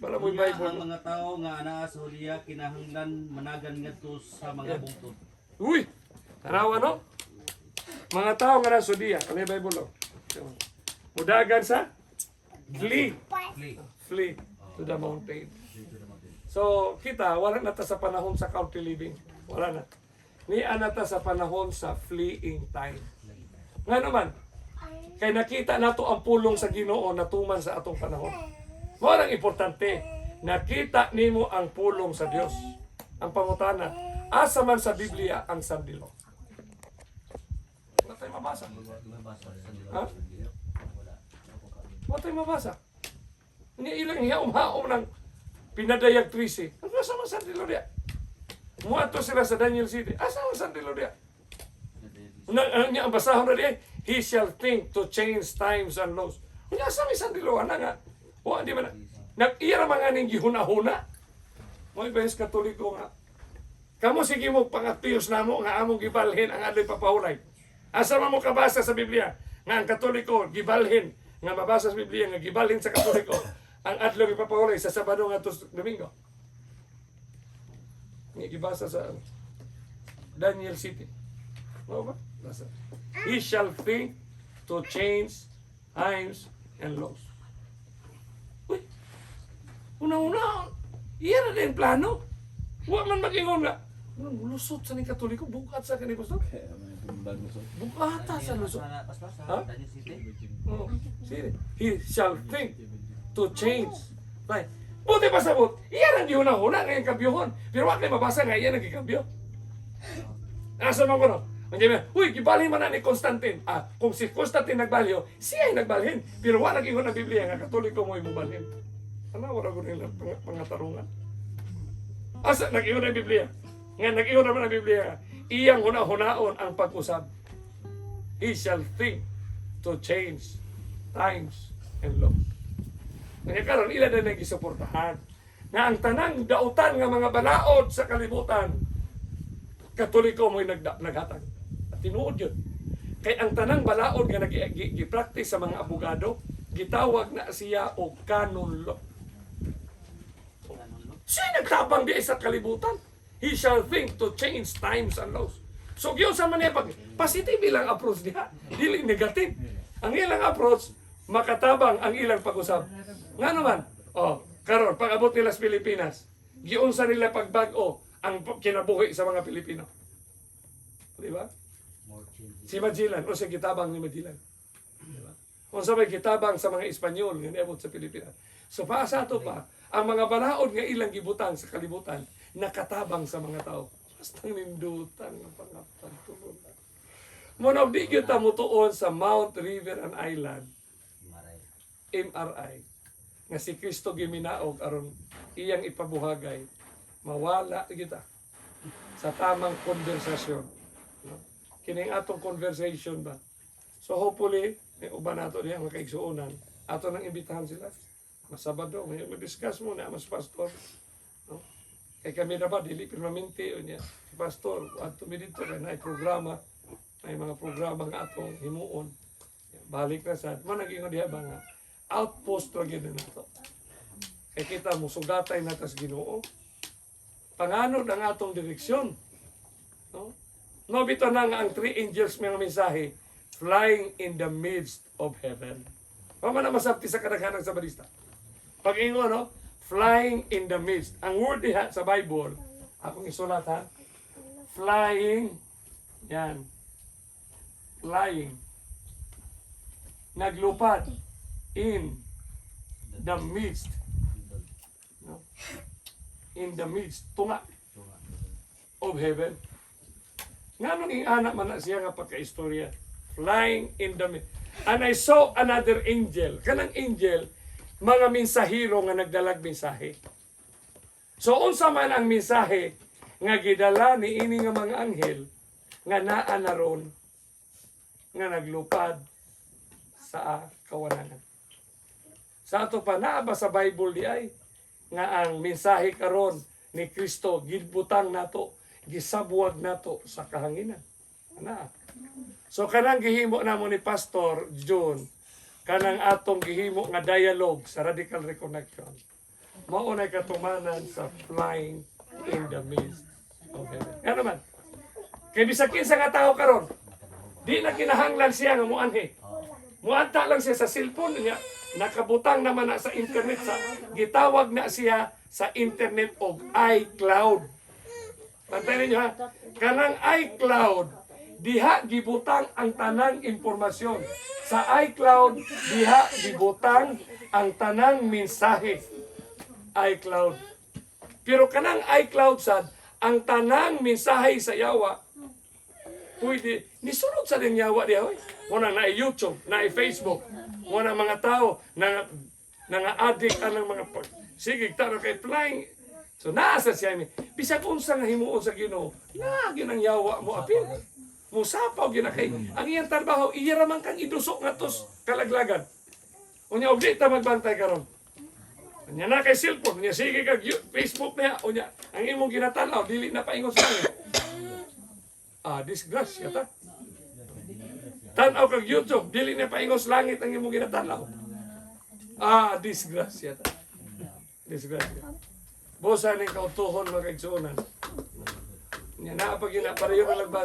Para mo Unya, Bible. ang mga tao nga anaa sa Hudiya kinahanglan managan ngadto sa mga bungtod. Uy! Tanawa no? Mga tao nga nasa Sudia. Ano yung Bible o? Mudagan sa? Flee. Flee to the mountain. So, kita, wala na ta sa panahon sa country living. Wala na. Niya na ta sa panahon sa fleeing time. Nga naman, kay nakita nato ang pulong sa Ginoo na tuman sa atong panahon. Mo importante, nakita nimo ang pulong sa Dios. Ang pangutana, asa man sa Biblia ang sandilo? Wala tayo mabasa. Ha? Wala tayo mabasa. Hindi ilang hiyaom-haom ng pinadayag 13. Ano sa man sandilo diya? Muato sila sa Daniel City. Asa man sandilo diya? Ang basahon na diya, he shall think to change times and laws. Kanya sa may sandilo, ana nga. O, di ba na? Nag-ira mga ning gihuna-huna. Mga ibahis Katoliko nga. Kamu sige mo pangatiyos na mo nga among gibalhin ang adlay papahulay. Asa man mo kabasa sa Biblia nga ang Katoliko gibalhin nga mabasa sa Biblia nga gibalhin sa Katoliko ang adlay papahulay sa Sabado nga tus Domingo. Nga gibasa sa Daniel City. Ano ba? Basa. He shall think to change times and laws. Uy, una-una, iyan na din plano. Huwag man mag-ingon nga. Lusot sa ni Katoliko, bukat sa kanil pastor. Bukata sa lusot. Ha? Daniel City. Oh, sige. He shall think to change. Right. Buti pa sabot, iyan ang gihuna-huna ngayong kabyuhon. Pero wag kayo mabasa nga iyan ang gikabyo. Asa man ko no? Hindi ba, uy, gibalhin man na ni Constantine. Kung si Constantine nagbalyo, siya ay nagbalhin. Pero wala nag-ingon ang Biblia nga Katoliko mo imubalhin. Ano, wala ko nila pangatarungan. Asa, nag-ingon ang Biblia. Nga, nag-ingon naman ang Biblia. Iyang huna-hunaon ang pag-usab. He shall think to change times and laws. Kaya karon ila na nagisuportahan. Nga ang tanang dautan nga mga balaod sa kalibutan, Katoliko mo naghatag. At tinuod yun. Kaya ang tanang balaod nga nag-practice sa mga abogado, gitawag na siya o canon law. Siya nagtabang di sa kalibutan. He shall think to change times and laws. So, yun sa manipag, positive ilang approach niya. Dili negative. Ang ilang approach, makatabang ang ilang pag-usap. Nga naman, karon pag-abot nila sa Pilipinas, giunsa nila pagbago ang kinabuhi sa mga Pilipino. Di ba? Si Magellan, o si kitabang ni Magellan. Di ba? O sa may kitabang sa mga Espanyol, nga niabot sa Pilipinas. So paasa to pa, ang mga balaod nga ilang gibutang sa kalibutan, nakatabang sa mga tao. Basta nindutan ng pangapagtulog. Munaw di kita mutuon sa Mount, River, and Island, MRI, nga si Kristo giminaog aron iyang ipabuhagay, mawala kita sa tamang konversasyon. No? Kining atong conversation ba? So hopefully, may uban nato niya makaigsuunan. Ato nang imbitahan sila. Mas Sabado, may discuss mo na mas pastor. No? Kay kami na ba, dili permanente o niya. Si pastor, ato mi dito, may programa, may mga programa nga atong himuon. Balik na sa, managing diha ba nga, outpost lagi na nato. Kaya kita mo, sugatay na tas Ginoo. Panganod ang atong direksyon. No? No, bito na nga ang three angels mga mensahe, flying in the midst of heaven. Pama na masabti sa kadaghanang sa balista. Pag ingo, no? Flying in the midst. Ang word diha sa Bible, akong isulat ha, flying, yan, flying, naglupad in the midst, no? In the midst, tunga of heaven. Nga nung anak man na siya nga pagka-istorya, flying in the midst. And I saw another angel. Kanang angel, mga mensahero nga nagdalag mensahe. So unsa man ang mensahe nga gidala ni ini nga mga anghel nga naa na ron nga naglupad sa kawanangan. Sa ato pa naa ba sa Bible di ay nga ang mensahe karon ni Kristo gibutang nato, gisabwag nato sa kahanginan. Ana. So kanang gihimo namo ni Pastor John, kanang atong gihimo nga dialogue sa Radical Reconnection. maunay katumanan sa flying in the mist. Okay. Nga naman. Kay bisag kinsa nga tao karon, di na kinahanglan siya nga muanhi. Muanta lang siya sa cellphone niya, nakabutang naman na sa internet sa gitawag na siya sa internet of iCloud. Pantayin niyo ha, kanang iCloud diha gibutang ang tanang impormasyon. Sa iCloud diha gibutang ang tanang mensahe. iCloud. Pero kanang iCloud sad ang tanang mensahe sa yawa pwede nisulod sa din yawa diha oy. Muna na YouTube, na Facebook, muna mga tao na addict anang mga sige taro kay flying. So naasa siya ni bisag unsa nga himuon sa Ginoo, na ginang yawa mo apil. Musapaw ginakay. Ang iyang trabaho iya ra man kang idusok ngadtos kalaglagan. Unya og di ta magbantay karon. Unya na kay cellphone, unya sige kag Facebook niya, unya ang imong ginatanaw dili na paingon sa langit. Disgrasya ta. Tanaw kag YouTube, dili na paingon sa langit ang imong ginatanaw. Disgrasya ta. Disgrasya. Bosa ning kautuhon mga kaigsuonan. Nya na pag gina pareho na